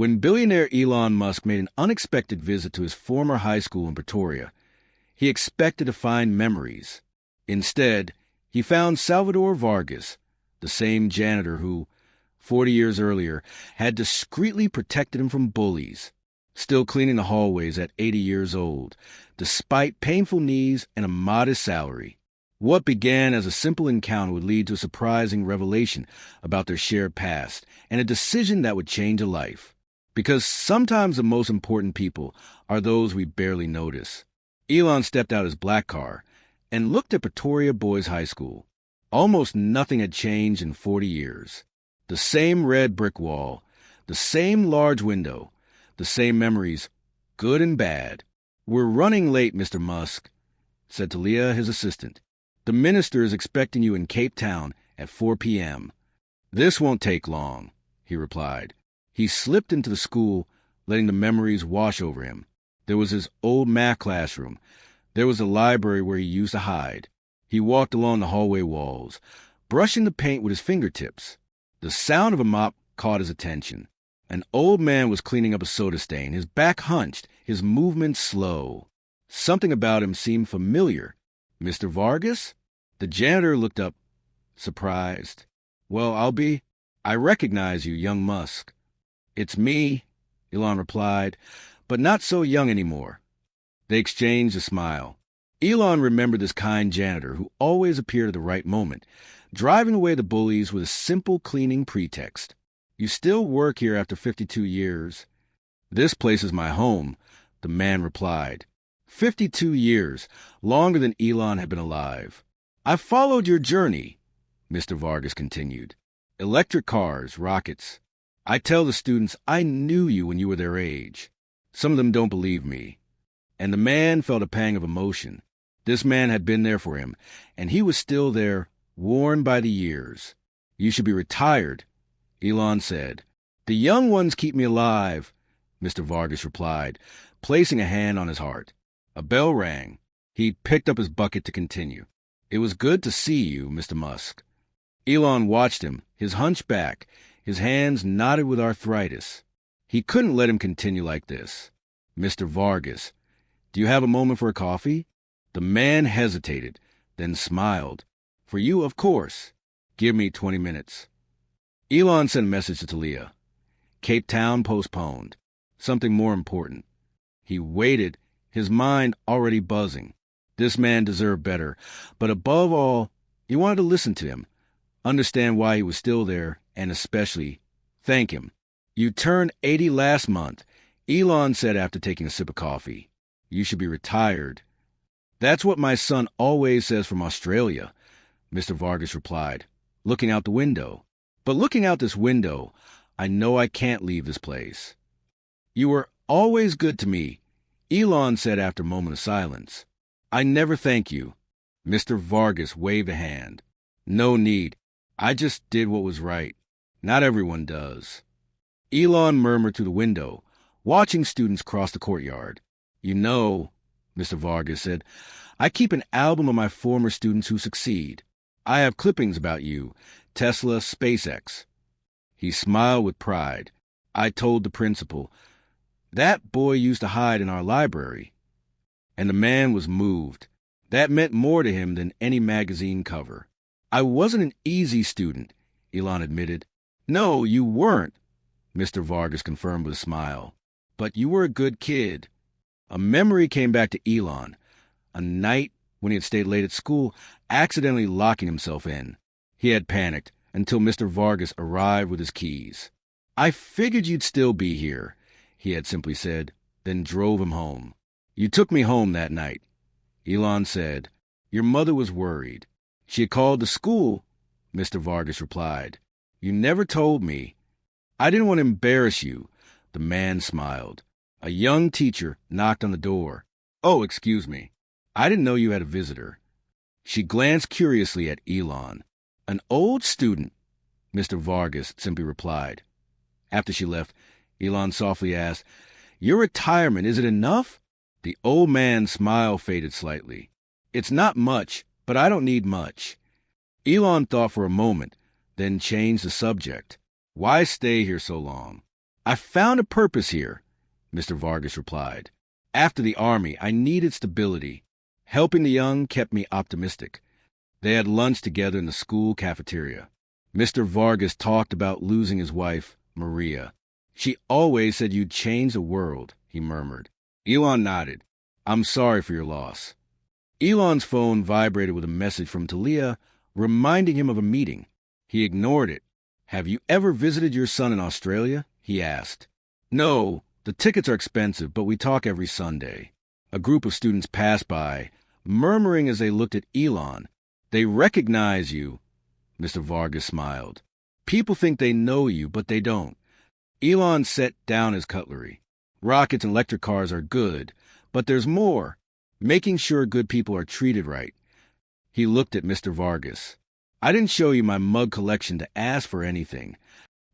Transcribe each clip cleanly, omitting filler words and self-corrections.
When billionaire Elon Musk made an unexpected visit to his former high school in Pretoria, he expected to find memories. Instead, he found Salvador Vargas, the same janitor who, 40 years earlier, had discreetly protected him from bullies, still cleaning the hallways at 80 years old, despite painful knees and a modest salary. What began as a simple encounter would lead to a surprising revelation about their shared past and a decision that would change a life. Because sometimes the most important people are those we barely notice. Elon stepped out his black car and looked at Pretoria Boys High School. Almost nothing had changed in 40 years. The same red brick wall, the same large window, the same memories, good and bad. "We're running late, Mr. Musk," said Talia, his assistant. "The minister is expecting you in Cape Town at 4 p.m. "This won't take long," he replied. He slipped into the school, letting the memories wash over him. There was his old math classroom. There was the library where he used to hide. He walked along the hallway walls, brushing the paint with his fingertips. The sound of a mop caught his attention. An old man was cleaning up a soda stain, his back hunched, his movements slow. Something about him seemed familiar. "Mr. Vargas?" The janitor looked up, surprised. "Well, I recognize you, young Musk." "It's me," Elon replied, "but not so young anymore." They exchanged a smile. Elon remembered this kind janitor who always appeared at the right moment, driving away the bullies with a simple cleaning pretext. "You still work here after 52 years. "This place is my home," the man replied. 52 years, longer than Elon had been alive. "I followed your journey," Mr. Vargas continued. "Electric cars, rockets. I tell the students I knew you when you were their age. Some of them don't believe me." And the man felt a pang of emotion. This man had been there for him, and he was still there, worn by the years. "You should be retired," Elon said. "The young ones keep me alive," Mr. Vargas replied, placing a hand on his heart. A bell rang. He picked up his bucket to continue. "It was good to see you, Mr. Musk." Elon watched him, his hunchback, his hands knotted with arthritis. He couldn't let him continue like this. "Mr. Vargas, do you have a moment for a coffee?" The man hesitated, then smiled. "For you, of course. Give me 20 minutes. Elon sent a message to Talia. Cape Town postponed. Something more important. He waited, his mind already buzzing. This man deserved better, but above all, he wanted to listen to him, understand why he was still there, and especially thank him. "You turned 80 last month," Elon said after taking a sip of coffee. "You should be retired." "That's what my son always says from Australia," Mr. Vargas replied, looking out the window. "But looking out this window, I know I can't leave this place." "You were always good to me," Elon said after a moment of silence. "I never thank you." Mr. Vargas waved a hand. "No need. I just did what was right. Not everyone does." Elon murmured through the window, watching students cross the courtyard. "You know," Mr. Vargas said, "I keep an album of my former students who succeed. I have clippings about you, Tesla, SpaceX." He smiled with pride. "I told the principal, that boy used to hide in our library." And the man was moved. That meant more to him than any magazine cover. "I wasn't an easy student," Elon admitted. "No, you weren't," Mr. Vargas confirmed with a smile. "But you were a good kid." A memory came back to Elon. A night when he had stayed late at school, accidentally locking himself in. He had panicked until Mr. Vargas arrived with his keys. "I figured you'd still be here," he had simply said, then drove him home. "You took me home that night," Elon said. "Your mother was worried. She had called the school," Mr. Vargas replied. "You never told me." "I didn't want to embarrass you," the man smiled. A young teacher knocked on the door. "Oh, excuse me. I didn't know you had a visitor." She glanced curiously at Elon. "An old student," Mr. Vargas simply replied. After she left, Elon softly asked, "Your retirement, is it enough?" The old man's smile faded slightly. "It's not much, but I don't need much." Elon thought for a moment, then changed the subject. "Why stay here so long?" I found a purpose here, Mr. Vargas replied. After the army, I needed stability. Helping the young kept me optimistic. They had lunch together in the school cafeteria. Mr. Vargas talked about losing his wife, Maria. She always said you'd change the world, he murmured. Elon nodded. I'm sorry for your loss. Elon's phone vibrated with a message from Talia, reminding him of a meeting. He ignored it. Have you ever visited your son in Australia? He asked. No, the tickets are expensive, but we talk every Sunday. A group of students passed by, murmuring as they looked at Elon. They recognize you, Mr. Vargas smiled. People think they know you, but they don't. Elon set down his cutlery. Rockets and electric cars are good, but there's more. Making sure good people are treated right. He looked at Mr. Vargas. I didn't show you my mug collection to ask for anything.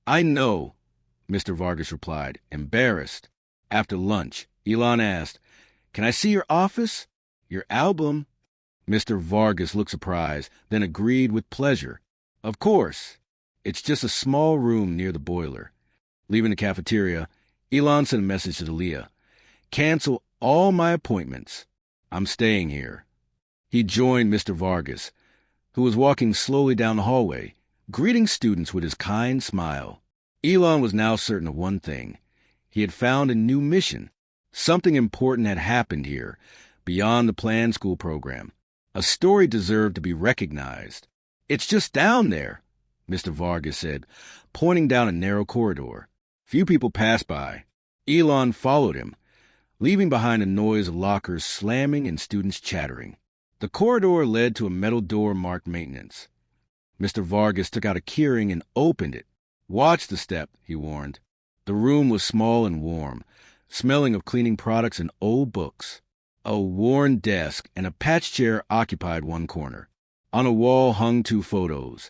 I know, Mr. Vargas replied, embarrassed. After lunch, Elon asked, Can I see your office? Your album? Mr. Vargas looked surprised, then agreed with pleasure. Of course. It's just a small room near the boiler. Leaving the cafeteria, Elon sent a message to Talia. Cancel all my appointments. I'm staying here. He joined Mr. Vargas, who was walking slowly down the hallway, greeting students with his kind smile. Elon was now certain of one thing. He had found a new mission. Something important had happened here, beyond the planned school program. A story deserved to be recognized. It's just down there, Mr. Vargas said, pointing down a narrow corridor. Few people passed by. Elon followed him, leaving behind a noise of lockers slamming and students chattering. The corridor led to a metal door marked maintenance. Mr. Vargas took out a keyring and opened it. Watch the step, he warned. The room was small and warm, smelling of cleaning products and old books. A worn desk and a patch chair occupied one corner. On a wall hung two photos,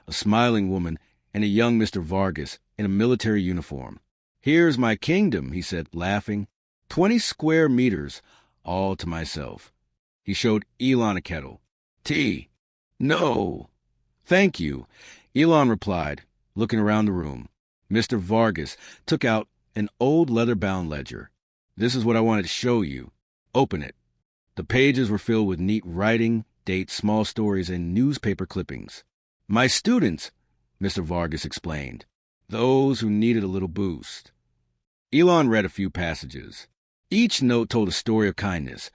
a smiling woman and a young Mr. Vargas in a military uniform. Here's my kingdom, he said, laughing. 20 square meters, all to myself. He showed Elon a kettle. Tea. No. Thank you, Elon replied, looking around the room. Mr. Vargas took out an old leather-bound ledger. This is what I wanted to show you. Open it. The pages were filled with neat writing, dates, small stories, and newspaper clippings. My students, Mr. Vargas explained. Those who needed a little boost. Elon read a few passages. Each note told a story of kindness,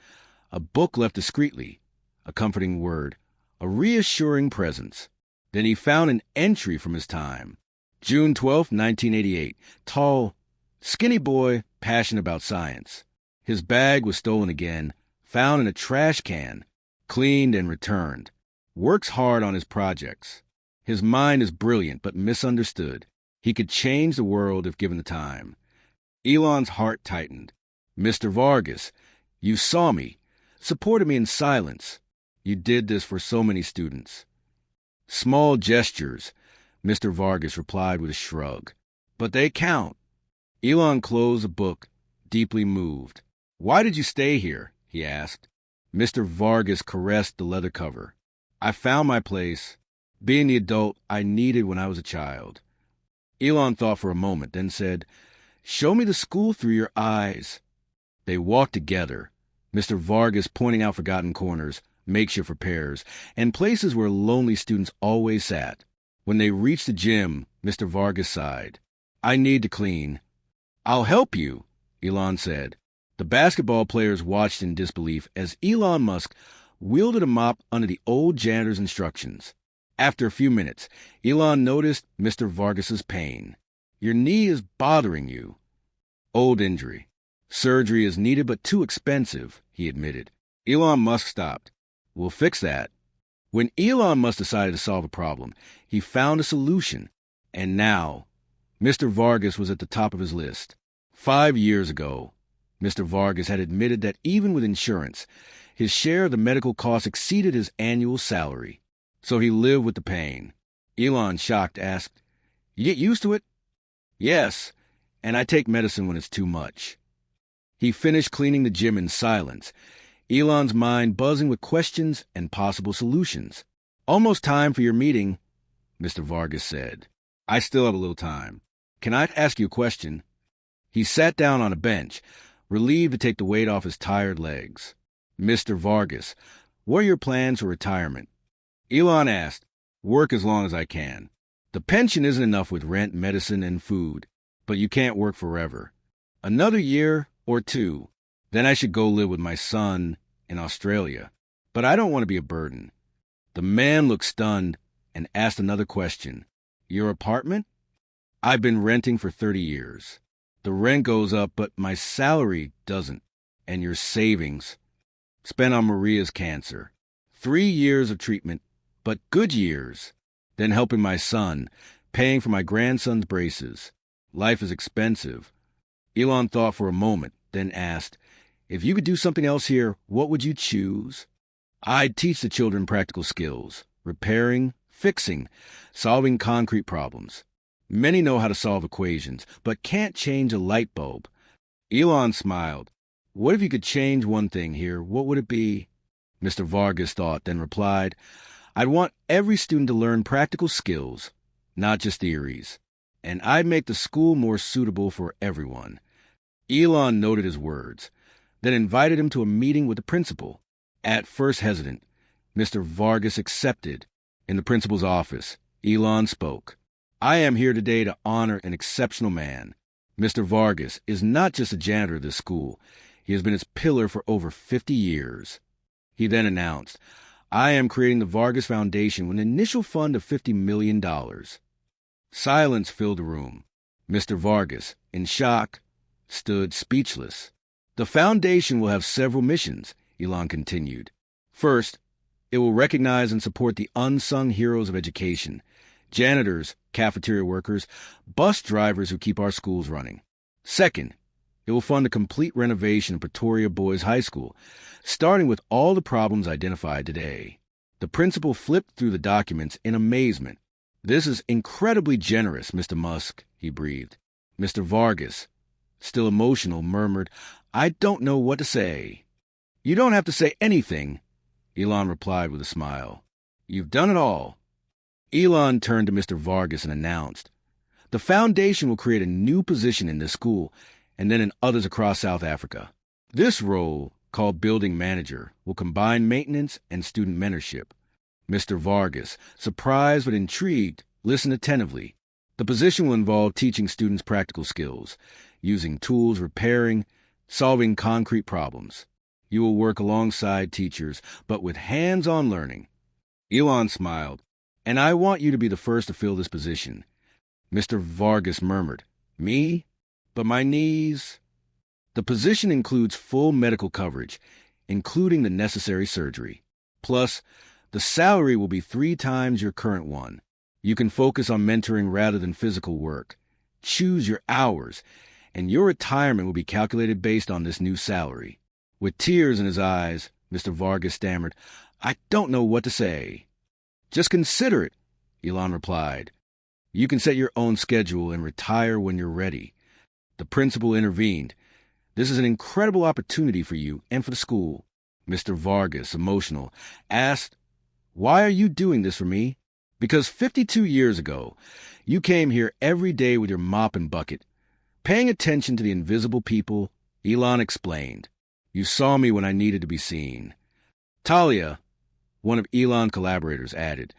a book left discreetly, a comforting word, a reassuring presence. Then he found an entry from his time. June 12, 1988. Tall, skinny boy, passionate about science. His bag was stolen again, found in a trash can, cleaned and returned. Works hard on his projects. His mind is brilliant but misunderstood. He could change the world if given the time. Elon's heart tightened. Mr. Vargas, you saw me, supported me in silence. You did this for so many students. Small gestures, Mr. Vargas replied with a shrug. But they count. Elon closed the book, deeply moved. Why did you stay here? He asked. Mr. Vargas caressed the leather cover. I found my place, being the adult I needed when I was a child. Elon thought for a moment, then said, Show me the school through your eyes. They walked together, Mr. Vargas pointing out forgotten corners, makeshift repairs, and places where lonely students always sat. When they reached the gym, Mr. Vargas sighed. I need to clean. I'll help you, Elon said. The basketball players watched in disbelief as Elon Musk wielded a mop under the old janitor's instructions. After a few minutes, Elon noticed Mr. Vargas's pain. Your knee is bothering you. Old injury. Surgery is needed but too expensive, he admitted. Elon Musk stopped. We'll fix that. When Elon Musk decided to solve a problem, he found a solution. And now, Mr. Vargas was at the top of his list. 5 years ago, Mr. Vargas had admitted that even with insurance, his share of the medical costs exceeded his annual salary. So he lived with the pain. Elon, shocked, asked, You get used to it? Yes, and I take medicine when it's too much. He finished cleaning the gym in silence, Elon's mind buzzing with questions and possible solutions. Almost time for your meeting, Mr. Vargas said. I still have a little time. Can I ask you a question? He sat down on a bench, relieved to take the weight off his tired legs. "Mr. Vargas, what are your plans for retirement?" Elon asked. "Work as long as I can. The pension isn't enough with rent, medicine, and food, but you can't work forever. Another year or two, then I should go live with my son in Australia. But I don't want to be a burden." The man looked stunned and asked another question. "Your apartment?" "I've been renting for 30 years. The rent goes up, but my salary doesn't. And your savings?" "Spent on Maria's cancer. 3 years of treatment, but good years. Then helping my son, paying for my grandson's braces. Life is expensive." Elon thought for a moment, then asked, "If you could do something else here, what would you choose?" "I'd teach the children practical skills, repairing, fixing, solving concrete problems. Many know how to solve equations, but can't change a light bulb." Elon smiled. "What if you could change one thing here? What would it be?" Mr. Vargas thought, then replied, "I'd want every student to learn practical skills, not just theories. And I'd make the school more suitable for everyone." Elon noted his words, then invited him to a meeting with the principal. At first hesitant, Mr. Vargas accepted. In the principal's office, Elon spoke. "I am here today to honor an exceptional man. Mr. Vargas is not just a janitor of this school. He has been its pillar for over 50 years. He then announced, "I am creating the Vargas Foundation with an initial fund of $50 million. Silence filled the room. Mr. Vargas, in shock, stood speechless. "The foundation will have several missions," Elon continued. "First, it will recognize and support the unsung heroes of education: janitors, cafeteria workers, bus drivers who keep our schools running. Second, it will fund a complete renovation of Pretoria Boys High School, starting with all the problems identified today." The principal flipped through the documents in amazement. "This is incredibly generous, Mr. Musk," he breathed. Mr. Vargas, still emotional, murmured, "I don't know what to say." "You don't have to say anything," Elon replied with a smile. "You've done it all." Elon turned to Mr. Vargas and announced, "The foundation will create a new position in this school and then in others across South Africa. This role, called building manager, will combine maintenance and student mentorship." Mr. Vargas, surprised but intrigued, listened attentively. "The position will involve teaching students practical skills, using tools, repairing, solving concrete problems. You will work alongside teachers, but with hands-on learning." Elon smiled. "And I want you to be the first to fill this position." Mr. Vargas murmured, "Me? But my knees—" "The position includes full medical coverage, including the necessary surgery. Plus, the salary will be 3 times your current one. You can focus on mentoring rather than physical work. Choose your hours, and your retirement will be calculated based on this new salary." With tears in his eyes, Mr. Vargas stammered, "I don't know what to say." "Just consider it," Elon replied. "You can set your own schedule and retire when you're ready." The principal intervened. "This is an incredible opportunity for you and for the school." Mr. Vargas, emotional, asked, "Why are you doing this for me?" "Because 52 years ago, you came here every day with your mop and bucket, paying attention to the invisible people," Elon explained. "You saw me when I needed to be seen." Talia, one of Elon's collaborators, added,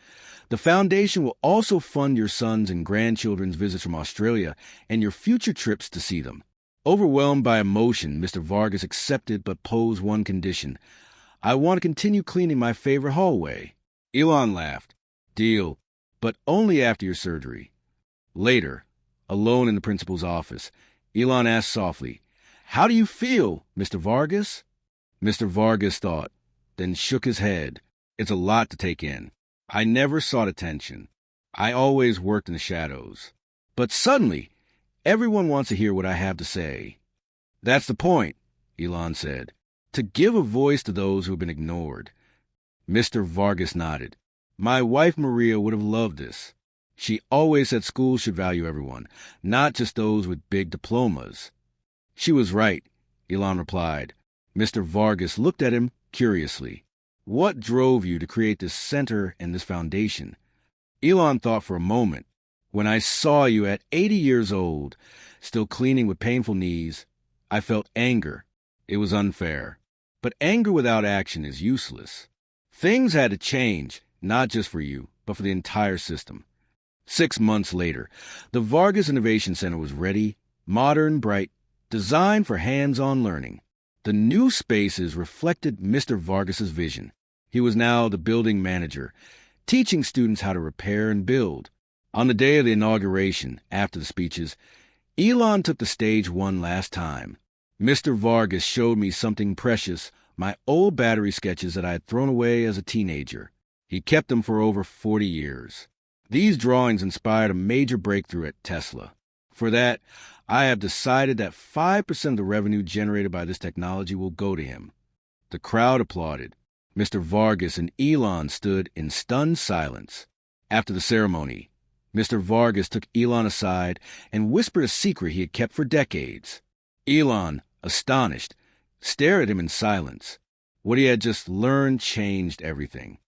"The foundation will also fund your sons' and grandchildren's visits from Australia and your future trips to see them." Overwhelmed by emotion, Mr. Vargas accepted but posed one condition. "I want to continue cleaning my favorite hallway." Elon laughed. "Deal, but only after your surgery." Later, alone in the principal's office, Elon asked softly, "How do you feel, Mr. Vargas?" Mr. Vargas thought, then shook his head. "It's a lot to take in. I never sought attention. I always worked in the shadows. But suddenly, everyone wants to hear what I have to say." "That's the point," Elon said. "To give a voice to those who have been ignored." Mr. Vargas nodded. "My wife Maria would have loved this. She always said schools should value everyone, not just those with big diplomas." "She was right," Elon replied. Mr. Vargas looked at him curiously. "What drove you to create this center and this foundation?" Elon thought for a moment. When I saw you at 80 years old, still cleaning with painful knees, I felt anger. It was unfair. But anger without action is useless. Things had to change, not just for you, but for the entire system. 6 months later, the Vargas Innovation Center was ready, modern, bright, designed for hands-on learning. The new spaces reflected Mr. Vargas's vision. He was now the building manager, teaching students how to repair and build. On the day of the inauguration, after the speeches, Elon took the stage one last time. Mr. Vargas showed me something precious, my old battery sketches that I had thrown away as a teenager. He kept them for over 40 years. These drawings inspired a major breakthrough at Tesla. For that, I have decided that 5% of the revenue generated by this technology will go to him. The crowd applauded. Mr. Vargas and Elon stood in stunned silence. After the ceremony, Mr. Vargas took Elon aside and whispered a secret he had kept for decades. Elon, astonished, stared at him in silence. What he had just learned changed everything.